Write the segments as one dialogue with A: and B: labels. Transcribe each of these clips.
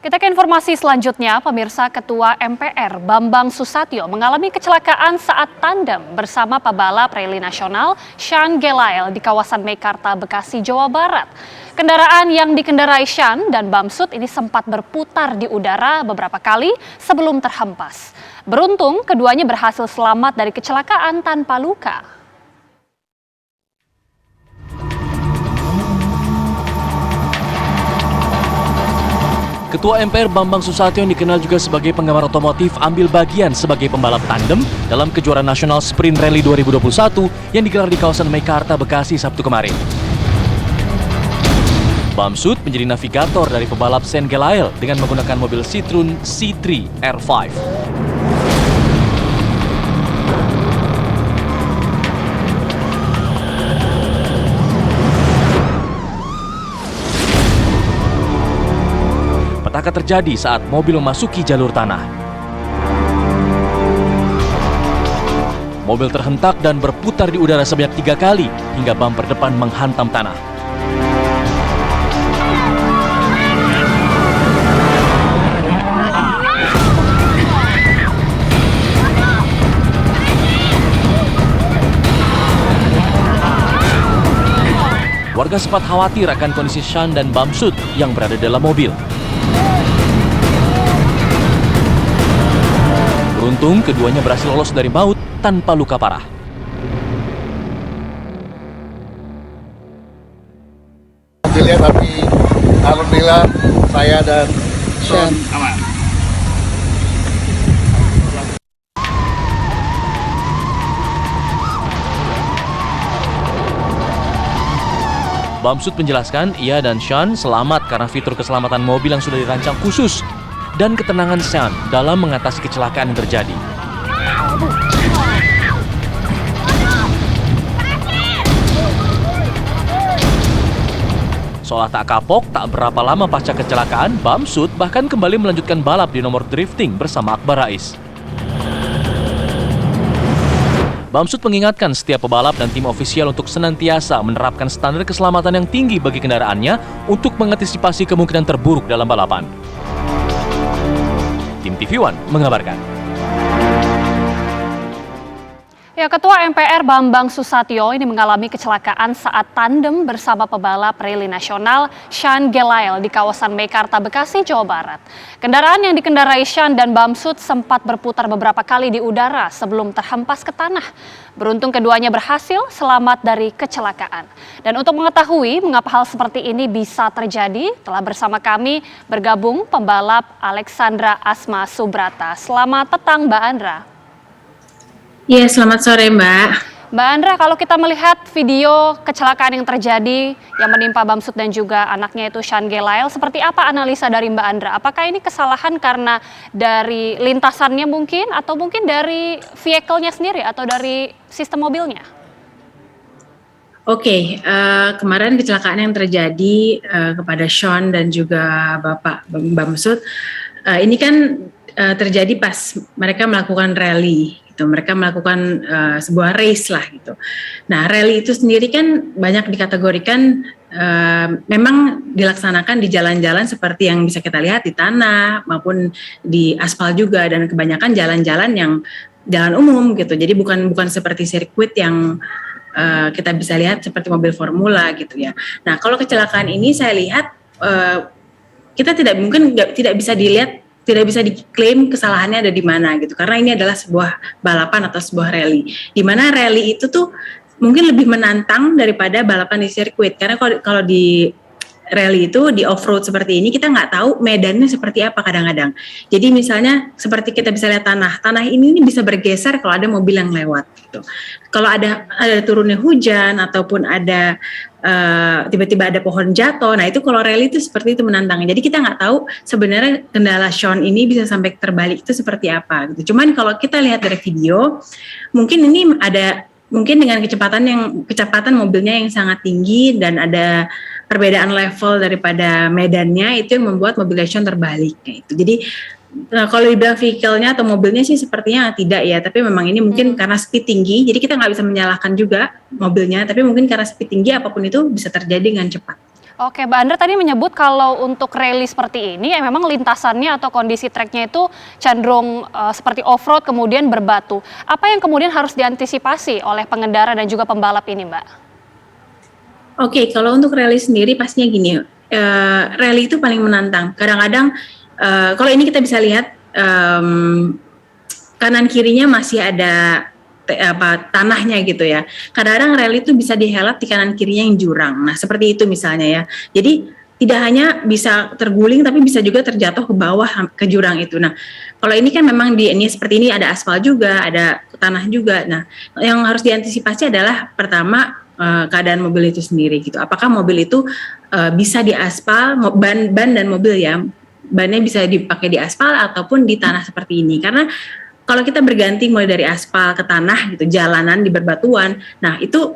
A: Kita ke informasi selanjutnya, pemirsa. Ketua MPR Bambang Susatyo mengalami kecelakaan saat tandem bersama pebalap rally nasional Sean Gelael di kawasan Meikarta, Bekasi, Jawa Barat. Kendaraan yang dikendarai Sean dan Bamsud ini sempat berputar di udara beberapa kali sebelum terhempas. Beruntung, keduanya berhasil selamat dari kecelakaan tanpa luka.
B: Ketua MPR Bambang Susatyo yang dikenal juga sebagai penggemar otomotif ambil bagian sebagai pembalap tandem dalam kejuaraan nasional Sprint Rally 2021 yang digelar di kawasan Meikarta, Bekasi Sabtu kemarin. Bamsud menjadi navigator dari pebalap Sean Gelael dengan menggunakan mobil Citroen C3 R5. Petaka terjadi saat mobil memasuki jalur tanah. Mobil terhentak dan berputar di udara sebanyak 3 kali hingga bumper depan menghantam tanah. Warga sempat khawatir akan kondisi Sean dan Bamsud yang berada dalam mobil. Beruntung, keduanya berhasil lolos dari maut tanpa luka parah.
C: Mobilnya tapi alhamdulillah saya dan Sean aman.
B: Bamsud menjelaskan ia dan Sean selamat karena fitur keselamatan mobil yang sudah dirancang khusus dan ketenangan Sean dalam mengatasi kecelakaan yang terjadi. Seolah tak kapok, tak berapa lama pasca kecelakaan, Bamsud bahkan kembali melanjutkan balap di nomor drifting bersama Akbar Rais. Bamsud mengingatkan setiap pebalap dan tim ofisial untuk senantiasa menerapkan standar keselamatan yang tinggi bagi kendaraannya untuk mengantisipasi kemungkinan terburuk dalam balapan. Tim TV One mengabarkan.
A: Ya, Ketua MPR Bambang Susatyo ini mengalami kecelakaan saat tandem bersama pebalap rally nasional Sean Gelael di kawasan Meikarta, Bekasi, Jawa Barat. Kendaraan yang dikendarai Sean dan Bamsud sempat berputar beberapa kali di udara sebelum terhempas ke tanah. Beruntung keduanya berhasil selamat dari kecelakaan. Dan untuk mengetahui mengapa hal seperti ini bisa terjadi, telah bersama kami bergabung pembalap Alexandra Asma Subrata. Selamat petang, Mbak Andra.
D: Iya, selamat sore Mbak.
A: Mbak Andra, kalau kita melihat video kecelakaan yang terjadi yang menimpa Bamsud dan juga anaknya itu Sean Gelael, seperti apa analisa dari Mbak Andra? Apakah ini kesalahan karena dari lintasannya mungkin, atau mungkin dari vehicle-nya sendiri atau dari sistem mobilnya?
D: Oke, kemarin kecelakaan yang terjadi kepada Sean dan juga Bapak Bamsud, ini kan terjadi pas mereka melakukan rally. Mereka melakukan sebuah race lah gitu. Nah, rally itu sendiri kan banyak dikategorikan memang dilaksanakan di jalan-jalan seperti yang bisa kita lihat di tanah maupun di aspal juga, dan kebanyakan jalan-jalan yang jalan umum gitu. Jadi bukan seperti sirkuit yang kita bisa lihat seperti mobil formula gitu ya. Nah, kalau kecelakaan ini saya lihat kita tidak bisa dilihat, tidak bisa diklaim kesalahannya ada di mana gitu, karena ini adalah sebuah balapan atau sebuah rally, di mana rally itu tuh mungkin lebih menantang daripada balapan di sirkuit, karena kalau di rally itu di off-road seperti ini kita nggak tahu medannya seperti apa kadang-kadang. Jadi misalnya seperti kita bisa lihat tanah ini bisa bergeser kalau ada mobil yang lewat gitu. Kalau ada turunnya hujan ataupun ada tiba-tiba ada pohon jatuh, nah itu kalau rally itu seperti itu menantang. Jadi kita nggak tahu sebenarnya kendala Sean ini bisa sampai terbalik itu seperti apa gitu. Cuman kalau kita lihat dari video, mungkin ini mungkin dengan kecepatan mobilnya yang sangat tinggi dan ada perbedaan level daripada medannya, itu yang membuat mobil Sean terbalik gitu. Jadi kalau dibilang vehicle-nya atau mobilnya sih sepertinya tidak ya, tapi memang ini mungkin karena speed tinggi, jadi kita nggak bisa menyalahkan juga mobilnya, tapi mungkin karena speed tinggi apapun itu bisa terjadi dengan cepat.
A: Oke, Mbak Andra tadi menyebut kalau untuk rally seperti ini, memang lintasannya atau kondisi treknya itu cenderung seperti off-road kemudian berbatu. Apa yang kemudian harus diantisipasi oleh pengendara dan juga pembalap ini, Mbak?
D: Oke, kalau untuk rally sendiri pastinya gini, rally itu paling menantang. Kadang-kadang kalau ini kita bisa lihat kanan kirinya masih ada tanahnya gitu ya. Kadang-kadang rel itu bisa dihelat di kanan kirinya yang jurang. Nah, seperti itu misalnya ya. Jadi tidak hanya bisa terguling tapi bisa juga terjatuh ke bawah ke jurang itu. Nah, kalau ini kan memang ini seperti ini ada aspal juga, ada tanah juga. Nah, yang harus diantisipasi adalah pertama keadaan mobil itu sendiri gitu. Apakah mobil itu bisa diaspal, ban dan mobil ya. Bannya bisa dipakai di aspal ataupun di tanah seperti ini. Karena kalau kita berganti mulai dari aspal ke tanah gitu, jalanan di berbatuan, nah itu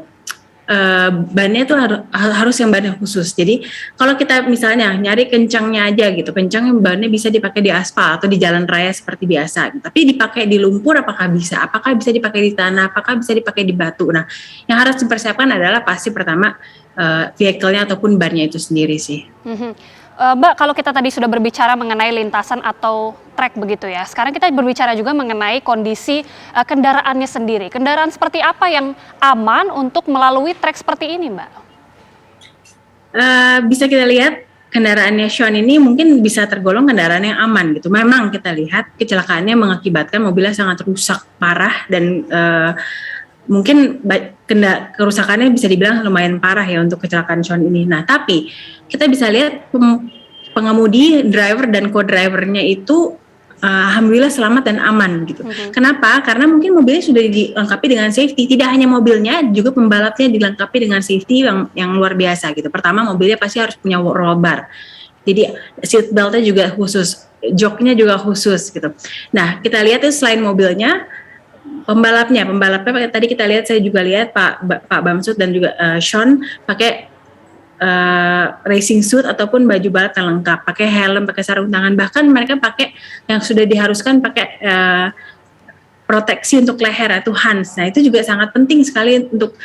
D: bannya itu harus yang ban khusus. Jadi kalau kita misalnya nyari kencangnya aja gitu, kencang yang bannya bisa dipakai di aspal atau di jalan raya seperti biasa. Tapi dipakai di lumpur apakah bisa? Apakah bisa dipakai di tanah? Apakah bisa dipakai di batu? Nah, yang harus dipersiapkan adalah pasti pertama vehicle-nya ataupun bannya itu sendiri sih.
A: Mbak, kalau kita tadi sudah berbicara mengenai lintasan atau trek begitu ya, sekarang kita berbicara juga mengenai kondisi kendaraannya sendiri. Kendaraan seperti apa yang aman untuk melalui trek seperti ini, Mbak?
D: Bisa kita lihat kendaraannya Sean ini mungkin bisa tergolong kendaraan yang aman gitu. Memang kita lihat kecelakaannya mengakibatkan mobilnya sangat rusak parah dan mungkin kerusakannya bisa dibilang lumayan parah ya untuk kecelakaan Sean ini. Nah, tapi kita bisa lihat pengemudi, driver dan co-drivernya itu alhamdulillah selamat dan aman gitu. Kenapa? Karena mungkin mobilnya sudah dilengkapi dengan safety. Tidak hanya mobilnya, juga pembalapnya dilengkapi dengan safety yang luar biasa gitu. Pertama, mobilnya pasti harus punya roll bar. Jadi seat beltnya juga khusus, joknya juga khusus gitu. Nah, kita lihat itu selain mobilnya, pembalapnya tadi kita lihat, saya juga lihat Pak Bamsud dan juga Sean pakai racing suit ataupun baju balap yang lengkap, pakai helm, pakai sarung tangan, bahkan mereka pakai yang sudah diharuskan pakai proteksi untuk leher atau hands. Nah, itu juga sangat penting sekali untuk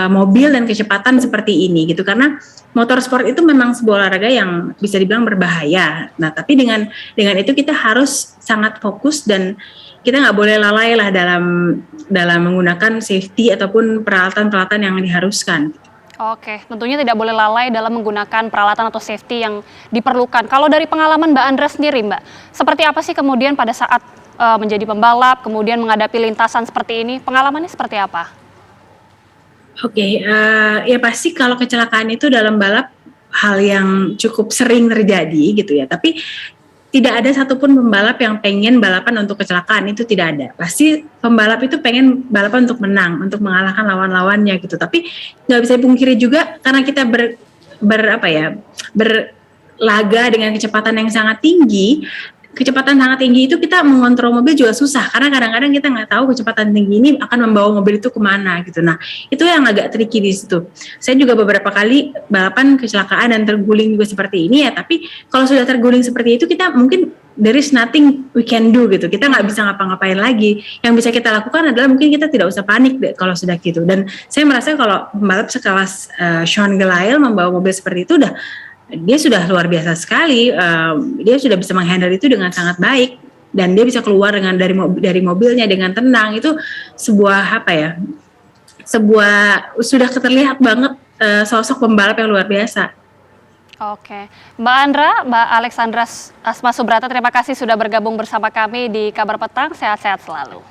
D: mobil dan kecepatan seperti ini gitu, karena motorsport itu memang sebuah olahraga yang bisa dibilang berbahaya. Nah, tapi dengan itu kita harus sangat fokus dan kita nggak boleh lalai lah dalam menggunakan safety ataupun peralatan-peralatan yang diharuskan.
A: Oke, tentunya tidak boleh lalai dalam menggunakan peralatan atau safety yang diperlukan. Kalau dari pengalaman Mbak Andra sendiri, Mbak, seperti apa sih kemudian pada saat menjadi pembalap, kemudian menghadapi lintasan seperti ini, pengalamannya seperti apa?
D: Oke, ya pasti kalau kecelakaan itu dalam balap hal yang cukup sering terjadi gitu ya, tapi tidak ada satupun pembalap yang pengen balapan untuk kecelakaan, itu tidak ada. Pasti pembalap itu pengen balapan untuk menang, untuk mengalahkan lawan-lawannya gitu. Tapi nggak bisa dipungkiri juga karena kita berlaga dengan kecepatan yang sangat tinggi. Kecepatan sangat tinggi itu kita mengontrol mobil juga susah karena kadang-kadang kita nggak tahu kecepatan tinggi ini akan membawa mobil itu kemana gitu. Nah, itu yang agak tricky di situ. Saya juga beberapa kali balapan kecelakaan dan terguling juga seperti ini ya, tapi kalau sudah terguling seperti itu kita mungkin there is nothing we can do gitu. Kita nggak bisa ngapa-ngapain lagi. Yang bisa kita lakukan adalah mungkin kita tidak usah panik deh kalau sudah gitu. Dan saya merasa kalau pembalap sekelas Sean Gelael membawa mobil seperti itu dia sudah luar biasa sekali, dia sudah bisa menghandle itu dengan sangat baik dan dia bisa keluar dari mobilnya dengan tenang. Itu sebuah sudah terlihat banget sosok pembalap yang luar biasa.
A: Oke, Mbak Alexandra Asma Subrata, terima kasih sudah bergabung bersama kami di Kabar Petang, sehat-sehat selalu.